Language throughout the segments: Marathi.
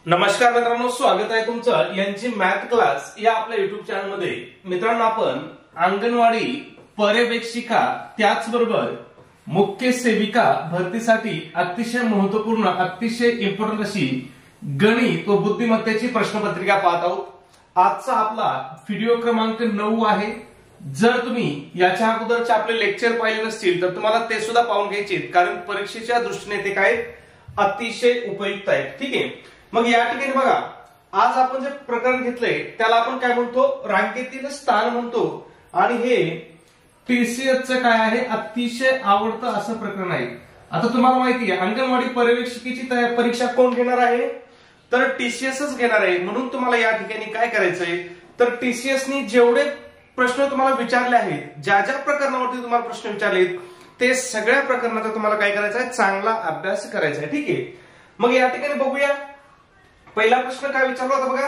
नमस्कार मित्रांनो, स्वागत आहे तुमचं यांची मॅथ क्लास या आपल्या युट्यूब चॅनल मध्ये। मित्रांनो, आपण अंगणवाडी पर्यवेक्षिका त्याचबरोबर मुख्य सेविका भरतीसाठी अतिशय महत्त्वपूर्ण अतिशय इम्पॉर्टंट अशी गणित व बुद्धिमत्तेची प्रश्नपत्रिका पाहत आहोत। आजचा आपला व्हिडिओ क्रमांक 9 आहे। जर तुम्ही याच्या अगोदरचे आपले लेक्चर पाहिले नसतील तर तुम्हाला ते सुद्धा पाहून घ्यायचे, कारण परीक्षेच्या दृष्टीने ते काय अतिशय उपयुक्त आहे। ठीक आहे, मग या ठिकाणी बघा, आज आपण जे प्रकरण घेतलंय त्याला आपण काय म्हणतो, रांगेतील स्थान म्हणतो। आणि हे टीसीएसचं काय आहे, अतिशय आवडतं असं प्रकरण आहे। आता तुम्हाला माहिती आहे अंगणवाडी पर्यवेक्षिकेची परीक्षा कोण घेणार आहे, तर टीसीएसच घेणार आहे। म्हणून तुम्हाला या ठिकाणी काय करायचंय, तर टीसीएसनी जेवढे प्रश्न तुम्हाला विचारले आहेत, ज्या ज्या प्रकरणावरती तुम्हाला प्रश्न विचारलेत ते सगळ्या प्रकरणाचा तुम्हाला काय करायचा आहे, चांगला अभ्यास करायचा आहे। ठीक आहे, मग या ठिकाणी बघूया पहिला प्रश्न काय विचारला होता बघा।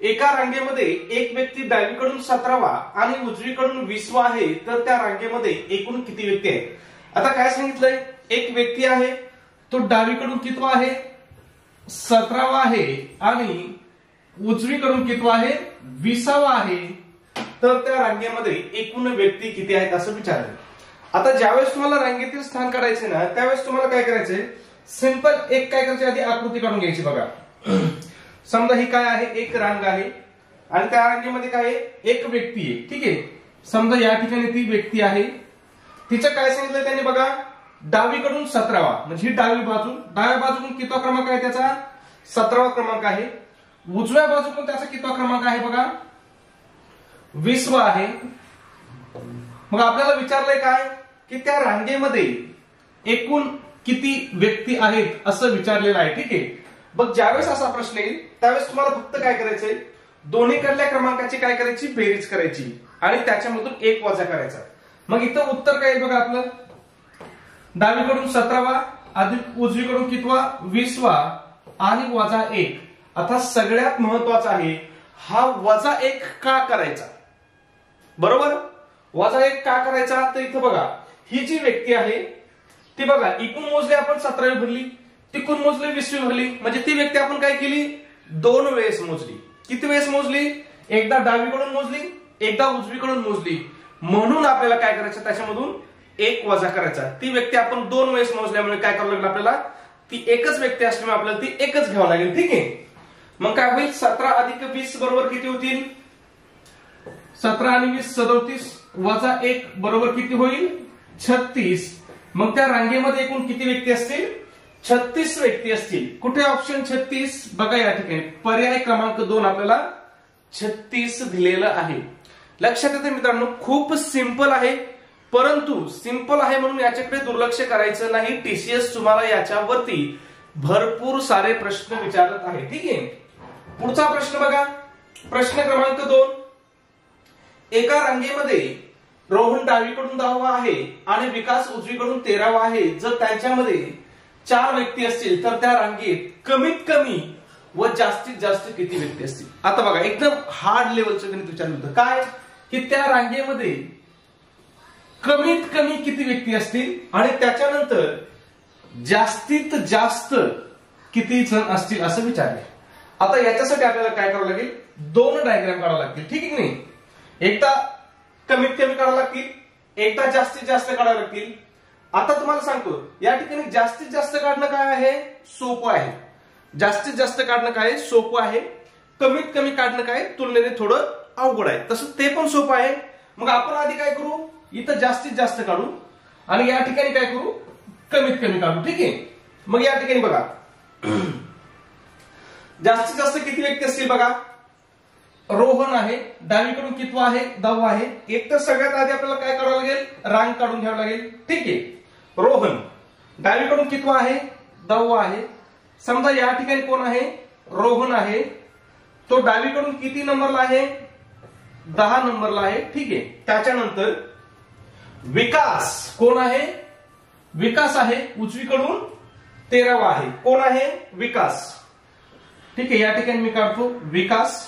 एका रांगेमध्ये एक व्यक्ती डावीकडून 17वा आणि उजवीकडून 20वा आहे, तर त्या रांगेमध्ये एकूण किती व्यक्ती आहेत। आता काय सांगितलंय, एक व्यक्ती आहे तो डावीकडून कितवा आहे, 17वा आहे आणि उजवीकडून कितवा आहे, 20वा आहे, तर त्या रांगेमध्ये एकूण व्यक्ती किती आहेत असं विचारलं। आता ज्यावेळेस तुम्हाला रांगेतील स्थान काढायचे ना, त्यावेळेस तुम्हाला काय करायचंय, सिंपल एक काय करायचे, आधी आकृती काढून घ्यायची। बघा, समजा ही काय आहे, एक रांग आहे आणि त्या रांगेमध्ये काय आहे, एक व्यक्ती आहे। ठीक आहे, समजा या ठिकाणी ती व्यक्ती आहे, तिचं काय सांगितलं त्यांनी बघा, डावीकडून 17वा म्हणजे ही डावी बाजू, डाव्या बाजूकडून कितवा क्रमांक आहे त्याचा, 17वा क्रमांक आहे। उजव्या बाजूकडून त्याचा कितवा क्रमांक आहे बघा, 20वा आहे। मग आपल्याला विचारलंय काय, की त्या रांगेमध्ये एकूण किती व्यक्ती आहेत असं विचारलेलं आहे। ठीक आहे, मग ज्यावेळेस असा प्रश्न येईल त्यावेळेस तुम्हाला फक्त काय करायचंय, दोन्हीकडल्या क्रमांकाची काय करायची, बेरीज करायची आणि त्याच्यामधून एक वजा करायचा। मग इथं उत्तर काय येईल बघा आपलं, डावीकडून 17वा अधिक उजवीकडून कितवा, 20वा आणि वजा 1। आता सगळ्यात महत्वाचा आहे हा वजा 1 का करायचा, बरोबर, वजा 1 का करायचा, तर इथं बघा ही जी व्यक्ती आहे ती बघा, इकून मोजले आपण 17वी भरली, तिकून मोजले 20वी भरली, म्हणजे ती व्यक्ती आपण काय केली, 2 वेळेस मोजली। किती वेळेस मोजली, एकदा डावीकडून मोजली, एकदा उजवीकडून मोजली, म्हणून आपल्याला काय करायचं, त्याच्यामधून 1 वजा करायचा। ती व्यक्ती आपण 2 वेळेस मोजल्यामुळे काय करावं लागेल आपल्याला, ती एकच व्यक्ती असल्यामुळे आपल्याला ती एकच घ्यावं लागेल। ठीक आहे, मग काय होईल, 17 अधिक 20 बरोबर किती होतील, 17 आणि 20 37, वजा 1 बरोबर किती होईल, 36। मग त्या रांगेमध्ये एकूण किती व्यक्ती असतील, 36 व्यक्ती असतील। कुठे ऑप्शन 36 बघा, या ठिकाणी पर्याय क्रमांक 2 आपल्याला 36 दिलेलं आहे। लक्षात येते मित्रांनो, खूप सिंपल आहे, परंतु सिंपल आहे म्हणून याच्याकडे दुर्लक्ष करायचं नाही। टीसीएस तुम्हाला याच्यावरती भरपूर सारे प्रश्न विचारत आहे। ठीक आहे, पुढचा प्रश्न बघा, प्रश्न क्रमांक 2। एका रांगेमध्ये रोहन डावीकडून 10वा आहे आणि विकास उजवीकडून 13वा आहे। जर त्यांच्यामध्ये 4 व्यक्ती असतील तर त्या रांगेत कमीत कमी व जास्तीत जास्त किती व्यक्ती असतील। आता बघा, एकदम हार्ड लेवलचं गणित विचारलं होतं काय, की त्या रांगेमध्ये कमीत कमी किती व्यक्ती असतील आणि त्याच्यानंतर जास्तीत जास्त किती जण असतील असं विचारले। आता याच्यासाठी आपल्याला काय करावं लागेल, 2 डायग्राम काढावं लागतील। ठीक आहे की नाही, एकदा कमीत कमी काढावं लागतील, एकदा जास्तीत जास्त काढावं लागतील। आता तुम्हाला सांगतो, या ठिकाणी जास्तीत जास्त काढणं काय आहे, सोपं आहे। जास्तीत जास्त काढणं काय सोपं आहे, कमीत कमी काढणं काय तुलनेने थोडं अवघड आहे, तसं ते पण सोपं आहे। मग आपण आधी काय करू, इथं जास्तीत जास्त काढू आणि या ठिकाणी काय करू, कमीत कमी काढू। ठीक आहे, मग या ठिकाणी बघा जास्तीत जास्त किती व्यक्ती असतील बघा, रोहन आहे, डावीकडून कितवा आहे, 10वा आहे। एक तर सगळ्यात आधी आपल्याला काय करावं लागेल, रांग काढून घ्यावं लागेल। ठीक आहे, रोहन डावीकडून कितवा आहे, 10वा आहे। समजा या ठिकाणी कोण आहे, रोहन आहे, तो डावीकडून किती नंबरला आहे, 10 नंबरला आहे। ठीक आहे, त्याच्यानंतर विकास कोण आहे, विकास आहे, उजवीकडून 13वा आहे। कोण आहे, विकास। ठीक आहे, या ठिकाणी मी काढतो विकास,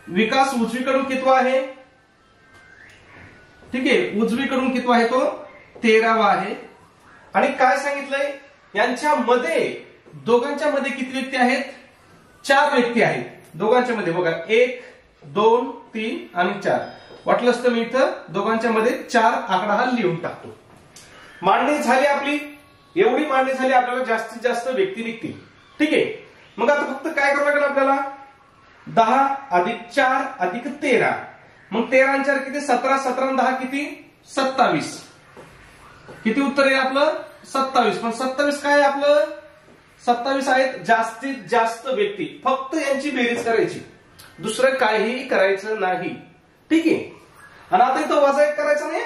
विकास उजवीकडून कितवा आहे, ठीक आहे, उजवीकडून कितवा आहे तो, 13वा आहे। आणि काय सांगितलंय, यांच्यामध्ये दोघांच्या मध्ये किती व्यक्ती आहेत? 4 व्यक्ती आहेत दोघांच्या मध्ये. बघा 1 2 3 आणि 4. वाटलंच तर मी इथं दोघांच्या मध्ये 4 आकडा हा लिहून टाकतो. मांडणी झाली आपली. एवढी मांडणी झाली, आपल्याला जास्तीत जास्त व्यक्ती निघतील. ठीक आहे. मग आता फक्त काय करावं लागेल आपल्याला? 10 अधिक 4 अधिक 13. मग 13 आणि 4 किती? 17. 17 आणि 10 किती? 27. किती उत्तर आहे आपलं? 27. पण 27 काय आहे आपलं? 27 आहेत जास्तीत जास्त व्यक्ती. फक्त यांची बेरीज करायची, दुसरं काहीही करायचं नाही. ठीक आहे. आणि आता इथं वजा 1 करायचं नाही.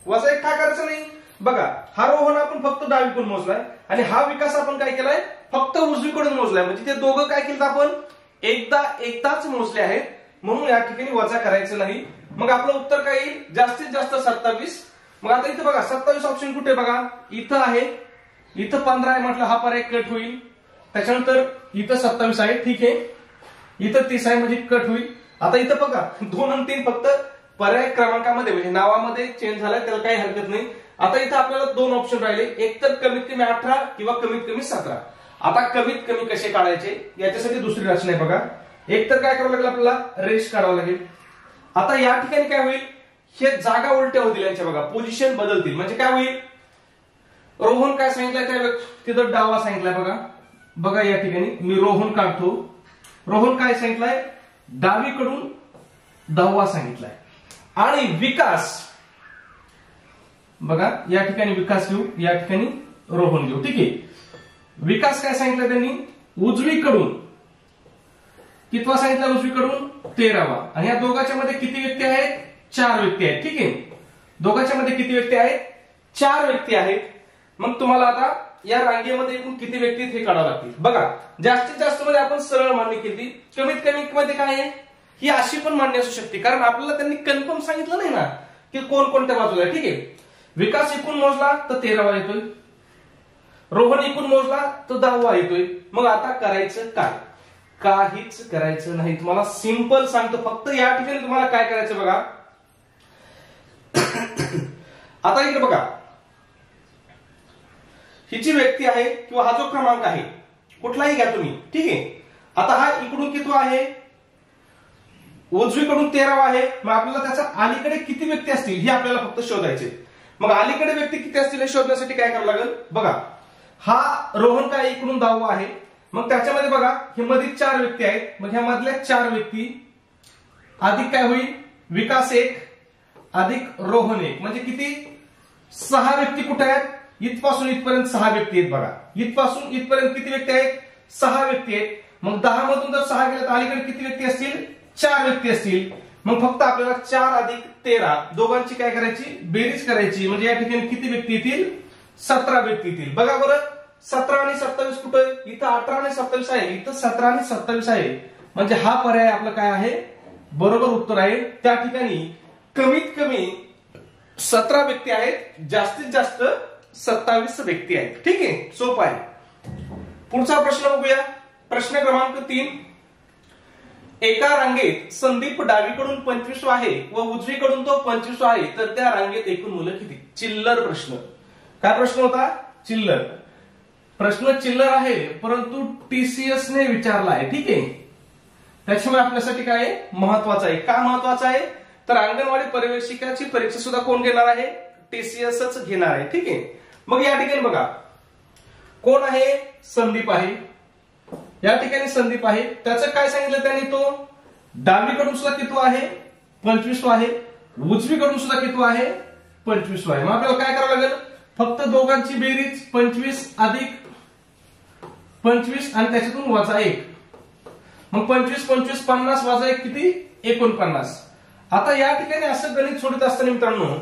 वजा 1 का करायचं नाही? बघा, हा रोहन आपण फक्त डावीकडून मोजलाय आणि हा विकास आपण काय केलाय? फक्त उजवीकडून मोजलाय. म्हणजे ते दोघं काय केलं आपण? एकदाच मोजले आहेत, म्हणून या ठिकाणी वजा करायचं नाही. मग आपलं उत्तर काय येईल? जास्तीत जास्त 27. मग आता इथं बघा 27 ऑप्शन कुठे? बघा इथं आहे. इथं 15 आहे म्हटलं, हा पर्याय कट होईल. त्याच्यानंतर इथं 27 आहे. ठीक आहे. इथं 30 आहे म्हणजे कट होईल. आता इथं बघा 2 आणि 3 फक्त पर्याय क्रमांकामध्ये म्हणजे नावामध्ये चेंज झालाय, त्याला काही हरकत नाही. आता इथं आपल्याला 2 ऑप्शन राहिले, एक तर कमीत कमी 18 किंवा कमीत कमी 17. आता कमीत कमी कसे काढायचे याच्यासाठी दुसरी रचना आहे. बघा, एक तर काय करावं लागेल आपल्याला? रेष काढावं लागेल. आता या ठिकाणी काय होईल? हे जागा उलट्या होतील यांच्या. बघा पोझिशन बदलतील. म्हणजे काय होईल? रोहन काय सांगितलंय त्या तिथं डावा सांगितलाय. बघा बघा या ठिकाणी मी रोहन काढतो. रोहन काय सांगितलंय? डावीकडून 10वा सांगितलाय. आणि विकास बघा या ठिकाणी विकास घेऊ, या ठिकाणी रोहन घेऊ. ठीक आहे. विकास काय सांगितलं त्यांनी? उजवीकडून कितवा सांगितला? उजवीकडून 13वा. आणि या दोघांच्या मध्ये किती व्यक्ती आहेत? 4 व्यक्ती आहेत. ठीक आहे. दोघांच्या मध्ये किती व्यक्ती आहेत? 4 व्यक्ती आहेत. मग तुम्हाला आता या रांगेमध्ये एकूण किती व्यक्ती हे काढावं लागतील. बघा जास्तीत जास्त मध्ये आपण सरळ मांडणी केली. कमीत कमी मध्ये काय आहे? ही अशी पण मांडणी असू शकते, कारण आपल्याला त्यांनी कन्फर्म सांगितलं नाही ना की कोण कोणत्या बाजूला आहे. ठीक आहे. विकास एकूण मोजला तर 13वा येतोय. रोहन एकूण मोजला तर 10वा येतोय. मग आता करायचं काय? काहीच करायचं नाही. तुम्हाला सिंपल सांगतो. फक्त या ठिकाणी तुम्हाला काय करायचं बघा. आता इकडे बघा, ही जी व्यक्ती आहे किंवा हा जो क्रमांक आहे कुठलाही घ्या तुम्ही. ठीक आहे. आता हा इकडून किती आहे? उजवीकडून 13वा आहे. मग आपल्याला त्याच्या अलीकडे किती व्यक्ती असतील हे आपल्याला फक्त शोधायचे. मग अलीकडे व्यक्ती किती असतील हे शोधण्यासाठी काय करावं लागेल? बघा हा रोहन काय इकडून 10वा आहे. मग त्याच्यामध्ये बघा हे मध्ये 4 व्यक्ती आहेत. मग ह्या मधल्या 4 व्यक्ती अधिक काय होईल? विकास 1 अधिक रोहन 1 म्हणजे किती? 6 व्यक्ती कुठे आहेत? इथपासून इथपर्यंत 6 व्यक्ती आहेत. बघा इथपासून इथपर्यंत किती व्यक्ती आहेत? 6 व्यक्ती आहेत. मग 10 मधून जर 6 गेले तर अलीकडे किती व्यक्ती असतील? 4 व्यक्ती असतील. मग फक्त आपल्याला 4 अधिक 13 दोघांची काय करायची? बेरीज करायची. म्हणजे या ठिकाणी किती व्यक्ती येतील? 17 व्यक्ती येतील. बघा बरं 17 आणि 27 कुठे? इथं 18 आणि 27 आहे. इथं 17 आणि 27 आहे. म्हणजे हा पर्याय आपला काय आहे? बरोबर उत्तर आहे. त्या ठिकाणी कमीत कमी 17 व्यक्ती आहेत, जास्तीत जास्त 27 व्यक्ती आहेत. ठीक आहे. सोपं आहे. पुढचा प्रश्न बघूया. प्रश्न क्रमांक 3. एका रांगेत संदीप डावीकडून 25 आहे व उजवीकडून तो 25 आहे, तर त्या रांगेत एकूण मुलं किती? चिल्लर प्रश्न. काय प्रश्न होता? चिल्लर प्रश्न. चिल्लर आहे परंतु TCS ने विचारला आहे. ठीक आहे. त्याच्यामुळे आपल्यासाठी काय आहे? महत्वाचं आहे. का महत्वाचं आहे? तर अंगणवाडी पर्यवेक्षिकाची परीक्षा सुद्धा कोण घेणार आहे? TCSच घेणार आहे. ठीक आहे. मग या ठिकाणी बघा कोण आहे? संदीप आहे. या ठिकाणी संदीप आहे. त्याचं काय सांगितलं त्यांनी? तो डावीकडून सुद्धा किती आहे? 25 आहे. उजवीकडून सुद्धा किती आहे? 25 आहे. मग आपल्याला काय करावं लागेल? फक्त दोघांची बेरीज 25 अधिक 25 आणि त्याच्यातून वजा 1. मग 25 25 50 वजा 1 किती? 49. आता या ठिकाणी असं गणित सोडत असताना मित्रांनो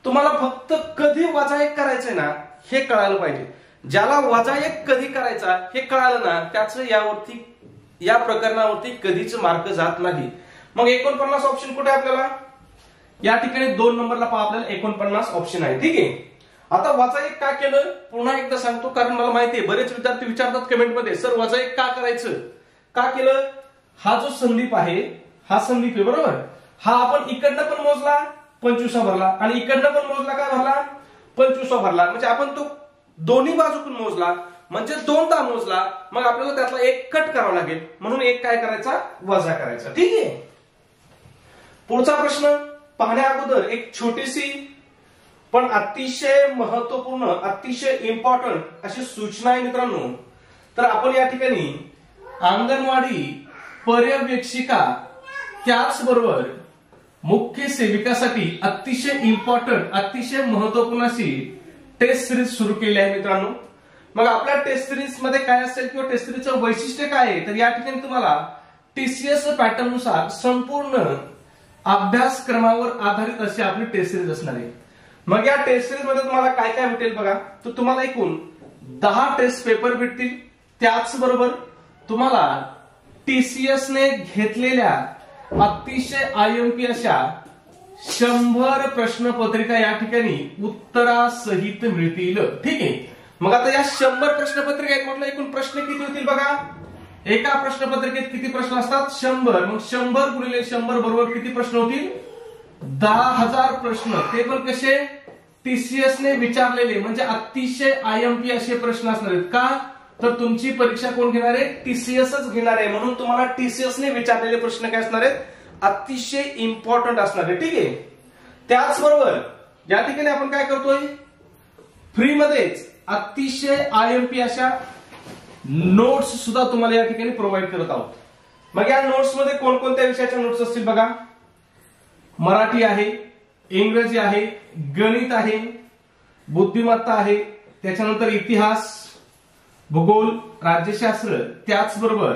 तुम्हाला फक्त कधी वजा 1 करायचंय ना हे कळायला पाहिजे. ज्याला वजा 1 कधी करायचा हे कळालं ना त्याचं यावरती या प्रकरणावरती कधीच मार्क जात नाही. मग 49 ऑप्शन कुठे आपल्याला? या ठिकाणी 2 नंबरला पहा आपल्याला 49 ऑप्शन आहे. ठीक आहे. आता वजा 1 का केलं? पुन्हा एकदा सांगतो, कारण मला माहिती आहे बरेच विद्यार्थी विचारतात कमेंटमध्ये, सर वजा 1 का करायचं? का केलं? हा जो संदीप आहे हा संदीप आहे बरोबर. हा आपण इकडनं पण मोजला 25 भरला आणि इकडनं पण मोजला काय भरला? 25 भरला. म्हणजे आपण तो दोन्ही बाजूकडून मोजला म्हणजे 2दा मोजला, मग आपल्याला त्यातला एक कट करावा लागेल, म्हणून एक काय करायचा, वजा करायचा. ठीक आहे. पुढचा प्रश्न पाहण्या अगोदर एक छोटीशी पण अतिशय महत्वपूर्ण, अतिशय इम्पॉर्टंट अशी सूचना आहे मित्रांनो. तर आपण या ठिकाणी अंगणवाडी पर्यवेक्षिका त्याचबरोबर मुख्य सेविकासाठी अतिशय इम्पॉर्टंट, अतिशय महत्वपूर्ण अशी टेस्ट सिरीज सुरू केली आहे मित्रांनो. मग आपल्या टेस्ट सिरीज मध्ये काय असेल किंवा टेस्ट सिरीजचं वैशिष्ट्य काय आहे, तर या ठिकाणी तुम्हाला टीसीएस पॅटर्न नुसार संपूर्ण अभ्यासक्रमावर आधारित अशी आपली टेस्ट सिरीज असणार आहे. मग या टेस्ट सिरीज मध्ये तुम्हाला काय काय भेटेल बघा. तर तुम्हाला एकूण 10 टेस्ट पेपर भेटतील. त्याचबरोबर तुम्हाला टीसीएस ने घेतलेल्या अतिशय आयएमपी अशा 100 प्रश्नपत्रिका या ठिकाणी उत्तरासहित मिळतील. ठीक आहे. मग आता या 100 प्रश्नपत्रिका आहेत म्हटलं, एकूण प्रश्न किती होतील बघा. एका प्रश्नपत्रिकेत किती प्रश्न असतात, 100. मग 100 गुणिले 100 बरोबर किती प्रश्न होतील, 10,000 प्रश्न. ते पण कसे, टीसीएस ने विचारलेले, म्हणजे अतिशय आयएमपी असे प्रश्न असणार आहेत. का, तर तुमची परीक्षा कोण घेणार आहे, टीसीएसच घेणार आहे. म्हणून तुम्हाला टीसीएस ने विचारलेले प्रश्न काय असणार आहेत, अतिशय इम्पॉर्टंट असणार आहे. ठीक आहे. त्याचबरोबर या ठिकाणी आपण काय करतोय, फ्री मध्येच अतिशय आयएमपी अशा नोट्स सुद्धा तुम्हाला या ठिकाणी प्रोव्हाइड करत आहोत. मग या नोट्स मध्ये कोणकोणत्या विषयाच्या नोट्स असतील बघा. मराठी आहे, इंग्रजी आहे, गणित आहे, बुद्धिमत्ता आहे, त्याच्यानंतर इतिहास, भूगोल, राज्यशास्त्र, त्याचबरोबर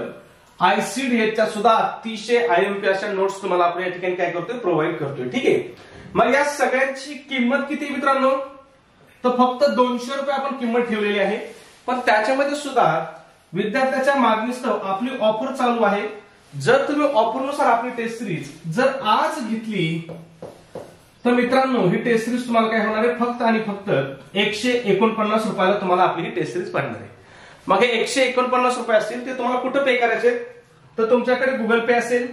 आयसीडीएसच्या सुद्धा अतिशय आयएमपी अशा नोट्स तुम्हाला आपण या ठिकाणी काय करतोय, प्रोव्हाइड करतोय. ठीक आहे. मग या सगळ्यांची किंमत किती मित्रांनो, तर फक्त 200 रुपये आपण किंमत ठेवलेली आहे. पण त्याच्यामध्ये सुद्धा विद्यार्थ्याच्या मागणीस्तव आपली ऑफर चालू आहे. जर तुम्ही ऑफरनुसार आपली टेस्ट सिरीज जर आज घेतली तर मित्रांनो ही टेस्ट सिरीज तुम्हाला काय होणार आहे, फक्त आणि फक्त 149 रुपयाला तुम्हाला आपली ही टेस्ट सिरीज पडणार आहे. मग हे 149 रुपये असतील ते तुम्हाला कुठं पे करायचे, तर तुमच्याकडे गुगल पे असेल,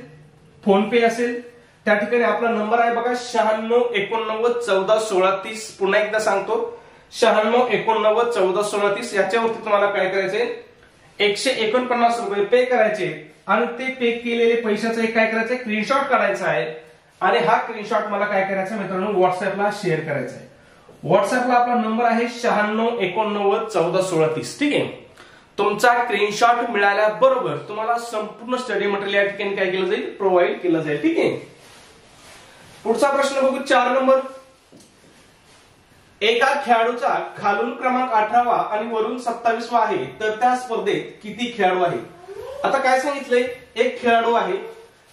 फोन पे असेल, त्या ठिकाणी आपला नंबर आहे बघा 9689141630. पुन्हा एकदा सांगतो 9689141630. याच्यावरती तुम्हाला काय करायचे, 149 रुपये पे करायचे आणि ते पे केलेले पैशाचा एक काय करायचं, स्क्रीनशॉट काढायचा आहे आणि हा स्क्रीनशॉट मला काय करायचा मित्रांनो, व्हॉट्सअपला शेअर करायचा आहे. व्हॉट्सअपला आपला नंबर आहे 9689141630. ठीक आहे. तुमचा स्क्रीनशॉट मिळाल्याबरोबर तुम्हाला संपूर्ण स्टडी मटेरियल या ठिकाणी काय केलं जाईल, प्रोव्हाइड केलं जाईल. ठीक आहे. पुढचा प्रश्न बघू, 4 नंबर. एका खेळाडूचा खालून क्रमांक 18वा आणि वरून 27वा आहे, तर त्या स्पर्धेत किती खेळाडू आहेत. आता काय सांगितलंय, एक खेळाडू आहे,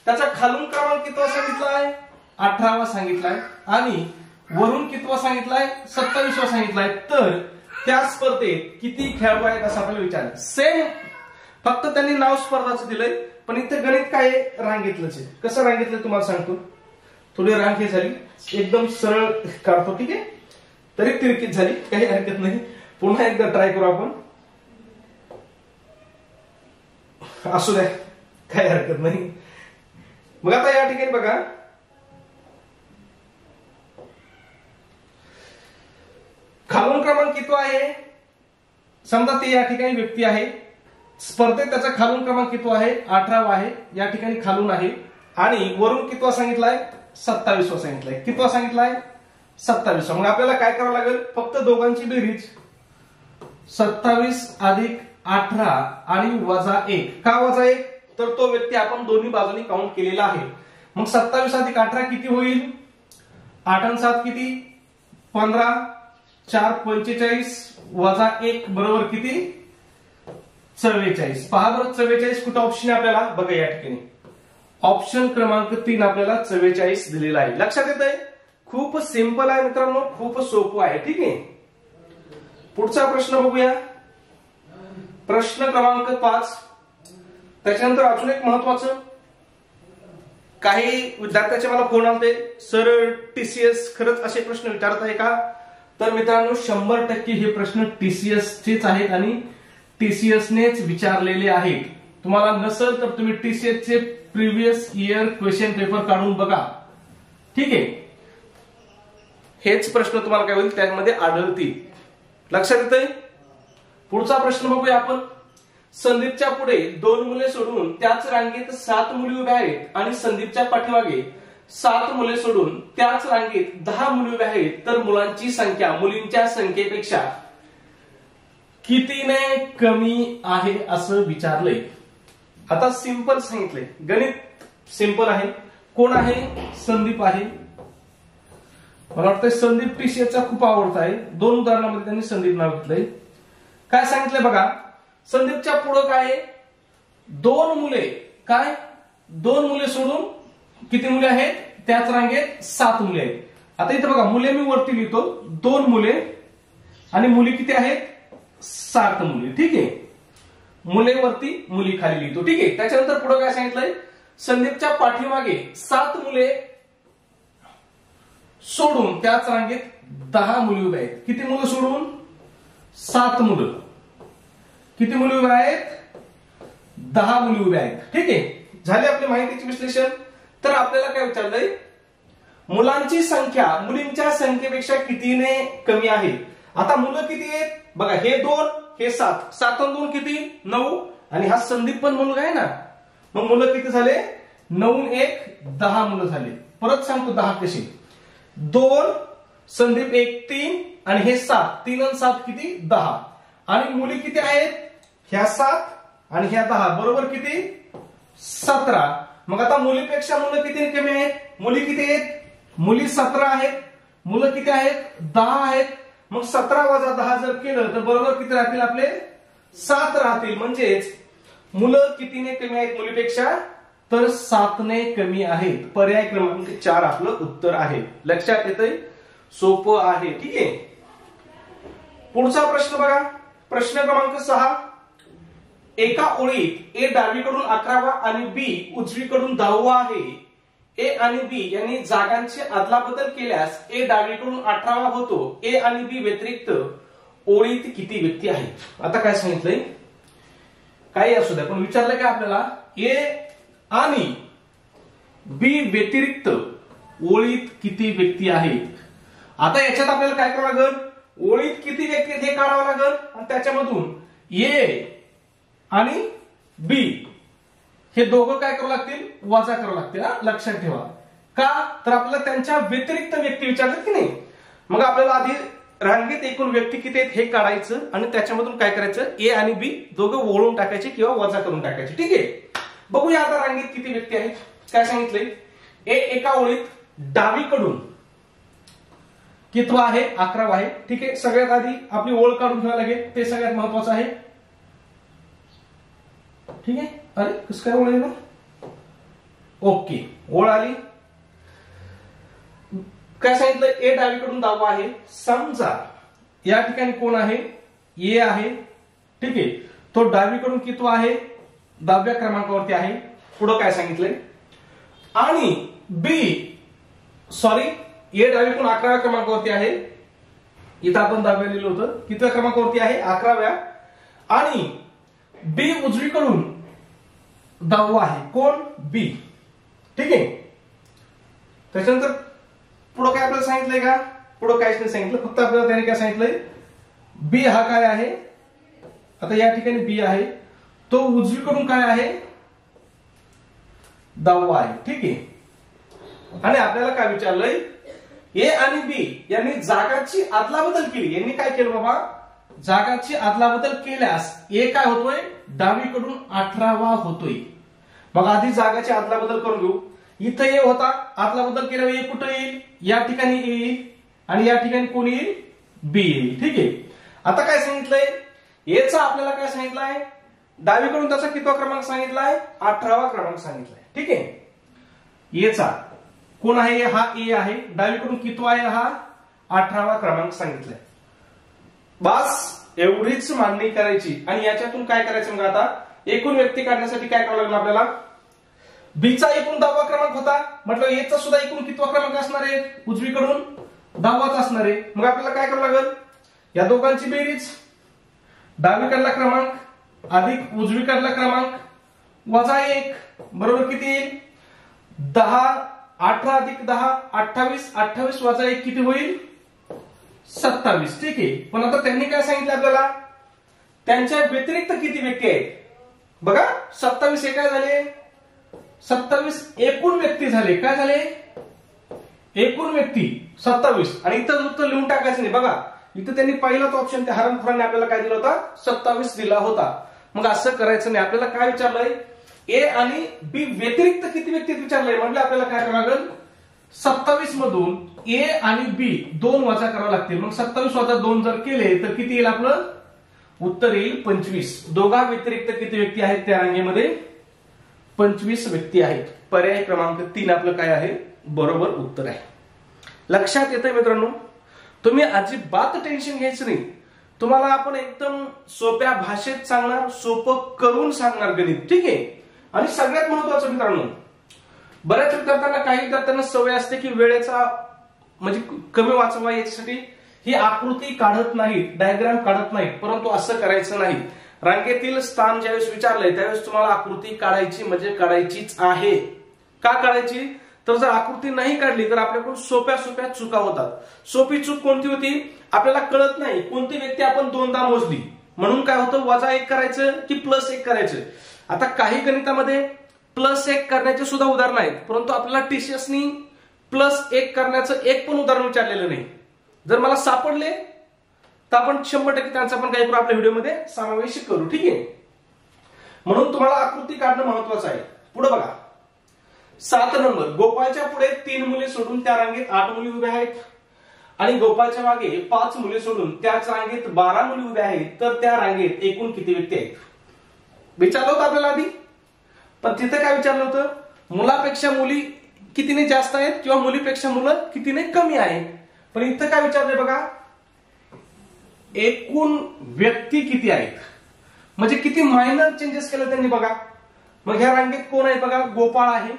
त्याचा खालून क्रमांक कितवा सांगितलाय, 18वा सांगितलाय आणि वरून कितवा सांगितलाय, 27वा सांगितलाय. तर त्या स्पर्धेत किती खेळाडू आहेत असं आपल्याला विचारलं. सेम, फक्त त्यांनी नाव स्पर्धाचं दिलंय, पण इथे गणित काय रांगेतलंच आहे. कसं रांगेतलं तुम्हाला सांगतो. थोडी रांग हे झाली, एकदम सरळ काढतो. ठीक आहे. तरी तिरकीत झाली, काही हरकत नाही. पुन्हा एकदा ट्राय करू आपण. असू द्या, काही हरकत नाही. मग आता या ठिकाणी बघा, खालून क्रमांक किती आहे, समजा ते या ठिकाणी व्यक्ती आहे, स्पर्धेत त्याचा खालून क्रमांक किती आहे, 18वा आहे, या ठिकाणी खालून आहे आणि वरून कितवा सांगितलाय, 27वा सांगितलाय. कितवा सांगितलाय, 27वा. मग आपल्याला काय करावं लागेल, फक्त दोघांची बेरीज 27 अधिक 18 आणि वजा 1. का वजा 1, तर तो व्यक्ती आपण दोन्ही बाजूनी काउंट केलेला आहे. मग 27 अधिक 18 किती होईल, 8 आणि 7 किती, 15, 4 45 वजा 1 बरोबर किती, 44. पहा बरं 44 कुठं ऑप्शन आहे आपल्याला, बघा या ठिकाणी ऑप्शन क्रमांक 3 आपल्याला 44 दिलेला आहे. लक्षात येत आहे. खूप सिंपल आहे मित्रांनो, खूप सोपं आहे. ठीक आहे. पुढचा प्रश्न बघूया, प्रश्न क्रमांक 5. त्याच्यानंतर अजून एक महत्वाचं, काही विद्यार्थ्याचे मला फोन आलते, सर टीसीएस खरंच असे प्रश्न विचारत आहे का. तर मित्रांनो 100% हे प्रश्न टीसीएसचेच आहेत आणि टीसीएस नेच विचारलेले आहेत. तुम्हाला नसेल तर तुम्ही टीसीएस चे प्रिव्हियस इयर क्वेश्चन पेपर काढून बघा. ठीक आहे. हेच प्रश्न तुम्हाला काय होईल त्यामध्ये आढळतील. लक्षात येतंय. पुढचा प्रश्न बघूया आपण. संदीपच्या पुढे 2 मुले सोडून त्याच रांगेत 7 मुली उभ्या आहेत आणि संदीपच्या पाठीमागे 7 मुले सोडून त्याच रांगेत 10 मुली उभ्या आहेत, तर मुलांची संख्या मुलींच्या संख्येपेक्षा कितीने कमी आहे असं विचारलंय. आता सिंपल सांगितलंय, गणित सिंपल आहे. कोण आहे? संदीप आहे. मला वाटतं संदीप टीसीएचा खूप आवडता आहे. 2 उदाहरणामध्ये त्यांनी संदीप नाव घेतलंय. काय सांगितलंय बघा, संदीपच्या पुढं काय आहे? 2 मुले. काय? 2 मुले सोडून किती मुले आहेत? त्याच रांगेत 7 मुले आहेत. आता इथे बघा, मुले मी वरती लिहितो, 2 मुले आणि मुली किती आहेत? 7 मुली. ठीक आहे, मुले वरती मुली खाली लिहितो. ठीक आहे. त्याच्यानंतर पुढे काय सांगितलंय? संदीपच्या पाठीमागे 7 मुले सोडून त्याच रांगेत 10 मुली उभ्या आहेत. किती मुलं सोडून? 7 मुलं. किती मुली उभ्या आहेत? 10 मुली उभ्या आहेत. ठीक आहे, झाले आपले माहितीचे विश्लेषण. तर आपल्याला काय विचारलंय? मुलांची संख्या मुलींच्या संख्येपेक्षा कितीने कमी आहे. आता मुलं किती आहेत बघा, हे 2 हे 7, 7 आणि 2 किती? 9. आणि हा संदीप पण मुलगा आहे ना, मग मुलं किती झाले? 9 आणि 1 10 मुलं झाले. परत सांगतो 10 कशी? 2 संदीप 1 3 आणि हे 7, 3 आणि 7 किती? 10. आणि मुली किती आहेत? ह्या 7 आणि ह्या 10 बरोबर किती? 17. मग आता मुलीपेक्षा मुलं किती कमी आहेत? मुली किती आहेत? मुली 17 आहेत. मुलं किती आहेत? 10 आहेत. मग 17 वजा 10 जर केलं तर बरोबर किती राहतील आपले? 7 राहतील. म्हणजेच मुलं कितीने कमी आहेत मुलीपेक्षा? तर 7 ने कमी आहेत. पर्याय क्रमांक 4 आपलं उत्तर आहे. लक्षात येतंय? सोपं आहे. ठीक आहे. पुढचा प्रश्न बघा, प्रश्न क्रमांक 6. एका ओळीत ए डावीकडून 11वा आणि बी उजवीकडून 10वा आहे. ए आणि बी यांनी जागांची अदलाबदल केल्यास ए डावीकडून 18वा होतो. ए आणि बी व्यतिरिक्त ओळीत किती व्यक्ती आहेत? आता काय सांगितलंय? काही असू द्या, पण विचारलं काय आपल्याला? ए आणि बी व्यतिरिक्त ओळीत किती व्यक्ती आहेत? आता याच्यात आपल्याला काय करावं लागेल? ओळीत किती व्यक्ती आहेत हे काढावं लागेल आणि त्याच्यामधून ए आणि बी हे दोघं काय करावं लागतील? वजा करावं लागतील. लक्षात ठेवा. का? तर आपल्याला त्यांच्या व्यतिरिक्त व्यक्ती विचारतात की नाही. मग आपल्याला आधी रांगेत एकूण व्यक्ती किती आहेत हे काढायचं आणि त्याच्यामधून काय करायचं? ए आणि बी दोघं ओळून टाकायचे किंवा वजा करून टाकायचे. ठीक आहे. बघूया आता रांगेत किती व्यक्ती आहेत. काय सांगितलंय? ए एका ओळीत डावीकडून कितवा आहे? 11वा आहे. ठीक आहे. सगळ्यात आधी आपली ओळ काढून घ्यावी लागेल, ते सगळ्यात महत्वाचं आहे. ठीक आहे. अरे कसं काय ओळ आहे ना? ओके, ओळ आली. काय सांगितलं? ए डावीकडून 10वा आहे. समजा या ठिकाणी कोण आहे? ए आहे. ठीक आहे. तो डावीकडून कितवा आहे? 10व्या क्रमांकावरती आहे. पुढं काय सांगितलंय? आणि बी सॉरी ए डावीकडून 11व्या क्रमांकावरती आहे. इथं आपण 10व्या लिहिलं होतं. कितव्या क्रमांकावरती आहे? 11व्या. आणि बी उजवीकडून 10वा आहे. कोण? बी. ठीक आहे. त्याच्यानंतर पुढं काय आपल्याला सांगितलंय का? पुढं काहीच नाही सांगितलं, फक्त आपल्याला त्याने काय सांगितलंय? बी हा काय आहे? आता या ठिकाणी बी आहे, तो उजवीकडून काय आहे? 10वा आहे. ठीक आहे. आणि आपल्याला काय विचारलंय? ए आणि बी यांनी जागाची अदलाबदल केली. यांनी काय केलं बाबा? जागाची अदलाबदल केल्यास ए काय होतोय? डावीकडून 18वा होतोय. मग आधी जागाची अदलाबदल करून घेऊ. इथं ए होता, अदलाबदल केल्यावर ए कुठं येईल? या ठिकाणी येईल आणि या ठिकाणी कोण येईल? बी येईल. ठीक आहे. आता काय सांगितलंय? एचा आपल्याला काय सांगितलंय? डावीकडून त्याचा कितवा क्रमांक सांगितलाय? 18वा क्रमांक सांगितलाय. ठीक आहे. एचा कोण आहे? हा ए आहे. डावीकडून कितवा आहे? हा 18वा क्रमांक सांगितलाय. बस एवढीच मांडणी करायची आणि याच्यातून काय करायचं? मग आता एकूण व्यक्ती काढण्यासाठी काय करावं लागलं आपल्याला? बीचा एकूण 10वा क्रमांक होता, म्हटलं एचा सुद्धा एकूण कितवा क्रमांक असणार आहे? उजवीकडून 10वाच असणार आहे. मग आपल्याला काय करावं लागेल? या दोघांची बेरीज, डावीकडला क्रमांक अधिक उजवीकडला क्रमांक वजा 1 बरोबर किती येईल? 10. 18 अधिक 10 28. 28 वजा 1 किती होईल? 27. ठीक आहे. पण आता त्यांनी काय सांगितलं आपल्याला? त्यांच्या व्यतिरिक्त किती व्यक्ती आहेत बघा. 27 हे काय झाले, 27 एकूण व्यक्ती झाले. काय झाले, एकूण व्यक्ती 27. आणि इथं उत्तर लिहून टाकायचं नाही बघा. इथं त्यांनी पहिलाच ऑप्शन त्या हरणखोरांनी आपल्याला काय दिला होता, 27 दिला होता. मग असं करायचं नाही. आपल्याला काय विचारलंय, ए आणि बी व्यतिरिक्त किती व्यक्ती विचारलंय. म्हणजे आपल्याला काय करावं लागेल, 27 मधून ए आणि बी 2 वजा करावं लागतील. मग 27 वजा 2 जर केले तर किती येईल, आपलं उत्तर येईल 25. दोघा व्यतिरिक्त किती व्यक्ती आहेत त्या रांगेमध्ये, 25 व्यक्ती आहेत. पर्याय क्रमांक 3 आपलं काय आहे, बरोबर उत्तर आहे. लक्षात येतंय मित्रांनो. तुम्ही अजिबात टेन्शन घ्यायचं नाही. तुम्हाला आपण एकदम सोप्या भाषेत सांगणार, सोपं करून सांगणार गणित, ठीक आहे. आणि सगळ्यात महत्वाचं मित्रांनो, बऱ्याच विद्यार्थ्यांना, काही विद्यार्थ्यांना सवय असते की वेळेचा म्हणजे कमी वाचवा याच्यासाठी ही आकृती काढत नाही, डायग्राम काढत नाही. परंतु असं करायचं नाही. रांगेतील स्थान ज्यावेळेस विचारलंय त्यावेळेस तुम्हाला आकृती काढायची म्हणजे काढायचीच आहे. का काढायची, तर जर आकृती नाही काढली तर आपल्याकडून सोप्या सोप्या चुका होतात. सोपी चूक कोणती होती, आपल्याला कळत नाही कोणती व्यक्ती आपण 2दा मोजली, म्हणून काय होतं, वजा 1 करायचं की +1 करायचं. आता काही गणितामध्ये +1 करण्याचे सुद्धा उदाहरण आहेत, परंतु आपल्याला टीचर्सनी +1 करण्याचं एक पण उदाहरण विचारलेलं नाही. जर मला सापडले तर आपण 100% त्यांचा पण काही करू, आपल्या व्हिडिओमध्ये समावेश करू, ठीक आहे. म्हणून तुम्हाला आकृती काढणं महत्वाचं आहे. पुढे बघा, 7 नंबर, गोपाळच्या पुढे 3 मुले सोडून त्या रांगेत 8 मुली उभ्या आहेत आणि गोपाळच्या मागे 5 मुले सोडून त्याच रांगेत 12 मुली उभ्या आहेत. तर त्या रांगेत एकूण किती व्यक्ती आहेत विचारलं होतं आपल्याला आधी. पण तिथे काय विचारलं होतं, मुलापेक्षा मुली कितीने जास्त आहेत किंवा मुलीपेक्षा मुलं कितीने कमी आहेत. पण इथं काय विचारलंय बघा, एकूण व्यक्ती किती आहेत, म्हणजे किती मायनर चेंजेस केले त्यांनी बघा. मग ह्या रांगेत कोण आहे बघा, गोपाळ आहे.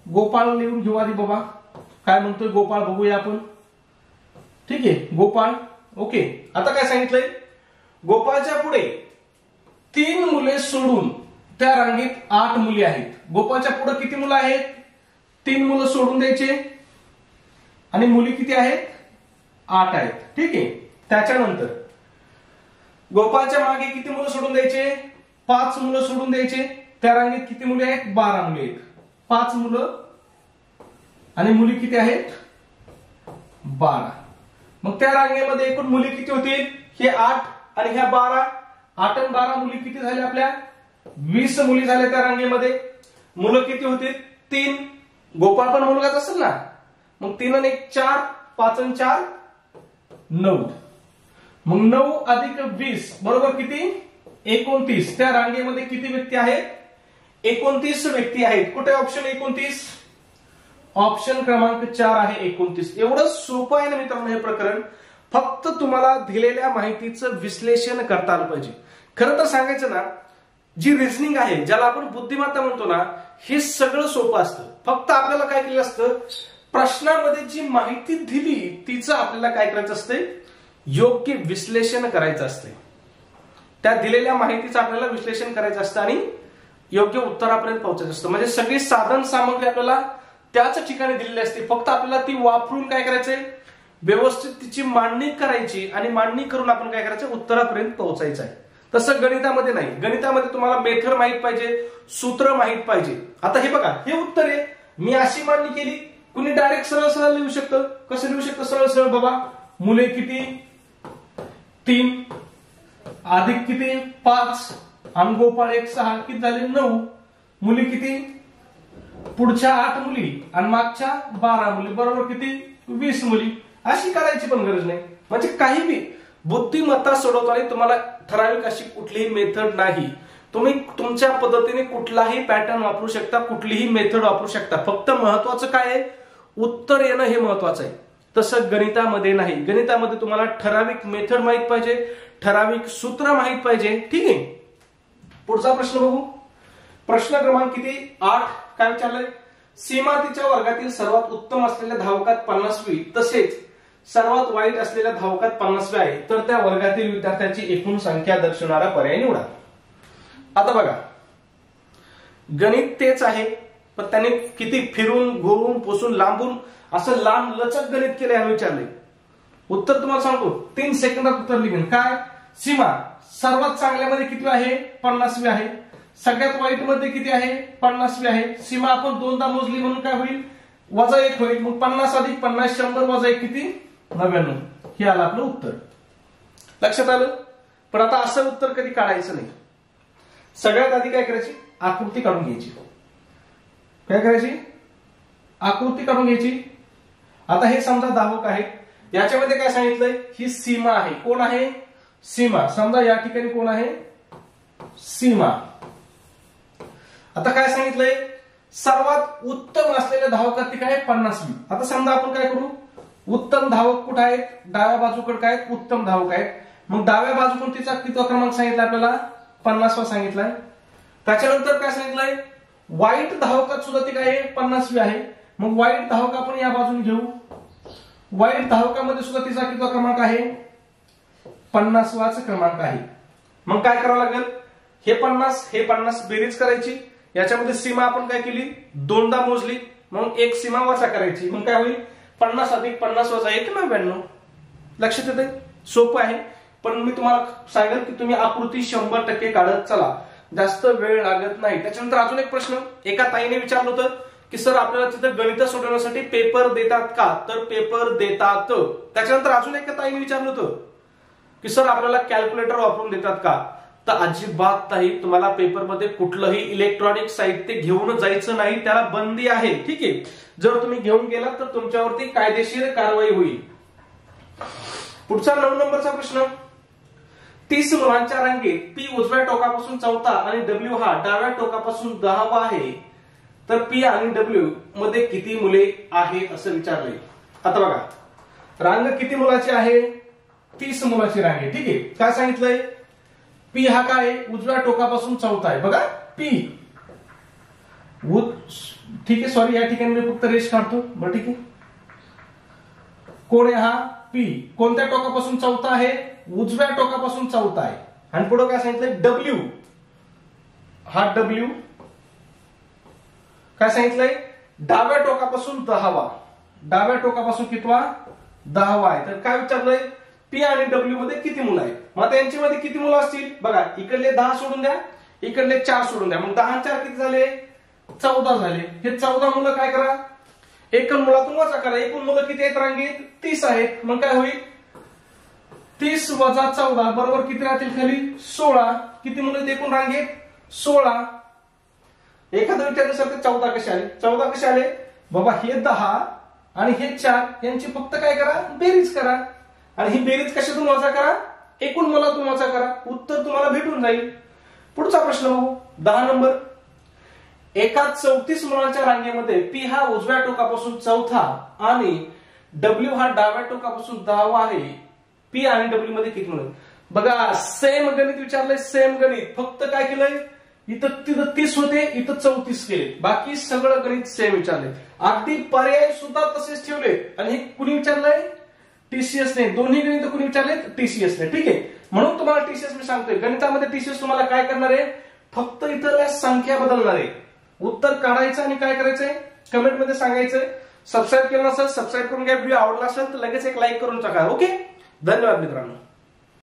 गोपाळ लिहून घेऊ आधी बाबा, काय म्हणतोय गोपाळ बघूया आपण, ठीक आहे. गोपाळ, ओके. आता काय सांगितलंय, गोपाळच्या पुढे 3 मुले सोडून त्या रांगेत 8 मुली आहेत. गोपाळच्या पुढे किती मुलं आहेत, 3 मुलं सोडून द्यायचे आणि मुली किती आहेत, 8 आहेत, ठीक आहे. त्याच्यानंतर गोपाळच्या मागे किती मुलं सोडून द्यायचे, 5 मुलं सोडून द्यायचे. त्या रांगेत किती मुले आहेत, 12 मुले आहेत. 5 मुलं आणि मुली किती आहेत, 12. मग त्या रांगेमध्ये एकूण मुली किती होतील, हे 8 आणि ह्या 12. 8 आणि 12 मुली किती झाल्या, आपल्या 20 मुली झाल्या त्या रांगेमध्ये. मुलं किती होतील, 3. गोपाळ पण मुलगाच असेल ना, मग 3 आणि 1 4, 5 आणि 4 9. मग 9 अधिक 20 बरोबर किती, 29. त्या रांगेमध्ये किती व्यक्ती आहेत, 29 व्यक्ती आहेत. कुठे ऑप्शन 29, ऑप्शन क्रमांक 4 आहे 29. एवढं सोपं आहे ना मित्रांनो हे प्रकरण. फक्त तुम्हाला दिलेल्या माहितीचं विश्लेषण करता आलं पाहिजे. खरं तर सांगायचं ना, जी रिझनिंग आहे, ज्याला आपण बुद्धिमत्ता म्हणतो ना, हे सगळं सोपं असतं. फक्त आपल्याला काय केलं असतं, प्रश्नामध्ये जी माहिती दिली तिचं आपल्याला काय करायचं असते, योग्य विश्लेषण करायचं असते. त्या दिलेल्या माहितीचं आपल्याला विश्लेषण करायचं असतं आणि योग्य उत्तरापर्यंत पोहोचायचं असतं. म्हणजे सगळी साधन सामग्री आपल्याला त्याच ठिकाणी दिलेली असते. फक्त आपल्याला ती वापरून काय करायचंय, व्यवस्थित तिची मांडणी करायची आणि मांडणी करून आपण काय करायचं, उत्तरापर्यंत पोहोचायचं आहे. तसं गणितामध्ये नाही. गणितामध्ये तुम्हाला मेथड माहित पाहिजे, सूत्र माहित पाहिजे. आता हे बघा, हे उत्तर आहे, मी अशी मांडणी केली. कुणी डायरेक्ट सरळ सरळ लिहू शकतं. कसं लिहू शकतं सरळ सरळ, बाबा मुले किती 3 अधिक किती 5 आणि गोपाळ 1 6 किती झाले 9. मुली किती, पुढच्या 8 मुली आणि मागच्या 12 मुली बरोबर किती 20 मुली. अशी काढायची पण गरज नाही. म्हणजे काही बी बुद्धिमत्ता सोडवताना तुम्हाला ठराविक अशी कुठलीही मेथड नाही. तुम्ही तुमच्या पद्धतीने कुठलाही पॅटर्न वापरू शकता, कुठलीही मेथड वापरू शकता. फक्त महत्वाचं काय आहे, उत्तर येणं हे महत्वाचं आहे. तसं गणितामध्ये नाही. गणितामध्ये तुम्हाला ठराविक मेथड माहित पाहिजे, ठराविक सूत्र माहित पाहिजे, ठीक आहे. पुढचा प्रश्न बघू. प्रश्न क्रमांक किती 8. काय विचारलंय, सीमा तिच्या वर्गातील सर्वात उत्तम असलेल्या धावकात 50वी तसेच सर्वात वाईट असलेल्या धावकात 50वी आहे. तर त्या वर्गातील विद्यार्थ्यांची एकूण संख्या दर्शवणारा पर्याय निवडा. आता बघा, गणित तेच आहे, पण त्याने किती फिरून घोरून पुसून लांबून असं लांब लचक गणित केलं याने विचारले. उत्तर तुम्हाला सांगतो 3 सेकंदात उत्तर लिहिन. काय, सीमा सर्वात चांगल्यामध्ये किती आहे? 50वी आहे. सगळ्यात वाईट मध्ये किती आहे? 50वी आहे. सीमा आपण दोनदा मोजली म्हणून काय होईल? -1 होईल. मग 50 अधिक 50 100 वजा 1 किती? 99. हे आलं आपलं उत्तर. लक्षात आलं? पण आता असं उत्तर कधी काढायचं नाही. सगळ्यात आधी काय करायची? आकृती काढून घ्यायची. काय करायची? आकृती काढून घ्यायची. आता हे समजा धावक आहे. याच्यामध्ये काय सांगितलंय? ही सीमा आहे. कोण आहे? सीमा. समजा या ठिकाणी कोण आहे? सीमा. आता काय सांगितलंय? सर्वात उत्तम असलेल्या धावकाची काय? 50वी. आता समजा आपण काय करू? उत्तम धावक कुठे आहेत? डाव्या बाजूकडे काय? उत्तम धावक आहेत. मग डाव्या बाजूकडून तिचा कितवा क्रमांक सांगितला आपल्याला? 50वा सांगितलाय. त्याच्यानंतर काय सांगितलंय? वाईट धावकात सुद्धा ती काय आहे? 50वी आहे. मग वाईट धावक आपण या बाजूने घेऊ. वाईट धावकामध्ये सुद्धा तिचा कितवा क्रमांक आहे? 50वाचा क्रमांक आहे. मग काय करावं लागेल? हे 50 बेरीज करायची. याच्यामध्ये सीमा आपण काय केली? दोनदा मोजली. मग एक सीमा वजा करायची. मग काय होईल? 50 अधिक 50 वजा 1 99. लक्षात येते? सोपं आहे. पण मी तुम्हाला सांगेल की तुम्ही आकृती 100% काढत चला. जास्त वेळ लागत नाही. त्याच्यानंतर अजून एक प्रश्न एका ताईने विचारलं होतं की सर आपल्याला तिथं गणित सोडवण्यासाठी पेपर देतात का? तर पेपर देतात. त्याच्यानंतर अजून एका ताईने विचारलं होतं की सर आपल्याला कॅल्क्युलेटर वापरून देतात का? तर अजिबात नाही. तुम्हाला पेपरमध्ये कुठलंही इलेक्ट्रॉनिक साहित्य घेऊन जायचं नाही. त्याला बंदी आहे. ठीक आहे. जर तुम्ही घेऊन गेलात तर तुमच्यावरती कायदेशीर कारवाई होईल. पुढचा 9 नंबरचा प्रश्न. 30 मुलांच्या रांगेत पी उजव्या टोकापासून 4था आणि डब्ल्यू हा डाव्या टोकापासून 10वा आहे. तर पी आणि डब्ल्यू मध्ये किती मुले आहेत असं विचारले. आता बघा, रांग किती मुलाची आहे? 30 मुलाची रांग आहे. ठीक आहे. काय सांगितलंय? पी हा काय? उजव्या टोकापासून 4था आहे. बघा पी. ठीक आहे. सॉरी, या ठिकाणी मी फक्त रेष काढतो. बरं ठीक आहे. कोण आहे हा? पी. कोणत्या टोकापासून 4था आहे? उजव्या टोकापासून 4था आहे. आणि पुढे काय सांगितलंय? डब्ल्यू. हा डब्ल्यू काय सांगितलंय? डाव्या टोकापासून 10वा. डाव्या टोकापासून कितवा? 10वा आहे. तर काय विचारलंय? पी आणि डब्ल्यू मध्ये किती मुलं आहेत? मग आता यांच्यामध्ये किती मुलं असतील? बघा, इकडले 10 सोडून द्या, इकडले 4 सोडून द्या. मग 10 आणि 4 किती झाले? 14 झाले. हे 14 मुलं काय करा? एकूण मुलातून वजा करा. एकूण मुलं किती आहेत रांगेत? 30 आहेत. मग काय होईल? 30 वजा 14 बरोबर किती राहतील खाली? 16. किती मुलं आहेत एकूण रांगेत? 16. एखादा विचारलं सर ते 14 कसे आले? 14 कसे आले? बाबा हे 10 आणि हे 4 यांची फक्त काय करा? बेरीज करा. आणि ही बेरीज कशातून वजा करा? एकूण मुलातून वजा करा. उत्तर तुम्हाला भेटून जाईल. पुढचा प्रश्न बघू. 10 नंबर. एका 34 मुलांच्या रांगेमध्ये पी हा उजव्या टोकापासून 4था आणि डब्ल्यू हा डाव्या टोकापासून 10वा आहे. पी आणि डब्ल्यू मध्ये किती मुलं? बघा, सेम गणित विचारलंय. सेम गणित. फक्त काय केलंय? इथं 30 होते, इथं 34 केले. बाकी सगळं गणित सेम विचारले. अगदी पर्याय सुद्धा तसेच ठेवले. आणि हे कुणी विचारलंय? टीसीएस ने. दोन्ही गणित कुणी विचारले? टीसीएस ने. ठीक आहे. म्हणून तुम्हाला टीसीएस मी सांगतोय, गणितामध्ये टीसीएस तुम्हाला काय करणार आहे? फक्त इथं संख्या बदलणार आहे. उत्तर काढायचं आणि काय करायचंय? कमेंट मध्ये सांगायचंय. सबस्क्राईब केलं नसेल सबस्क्राईब करून घ्या. व्हिडिओ आवडला असेल तर लगेच एक लाईक करून टाका. ओके. धन्यवाद मित्रांनो.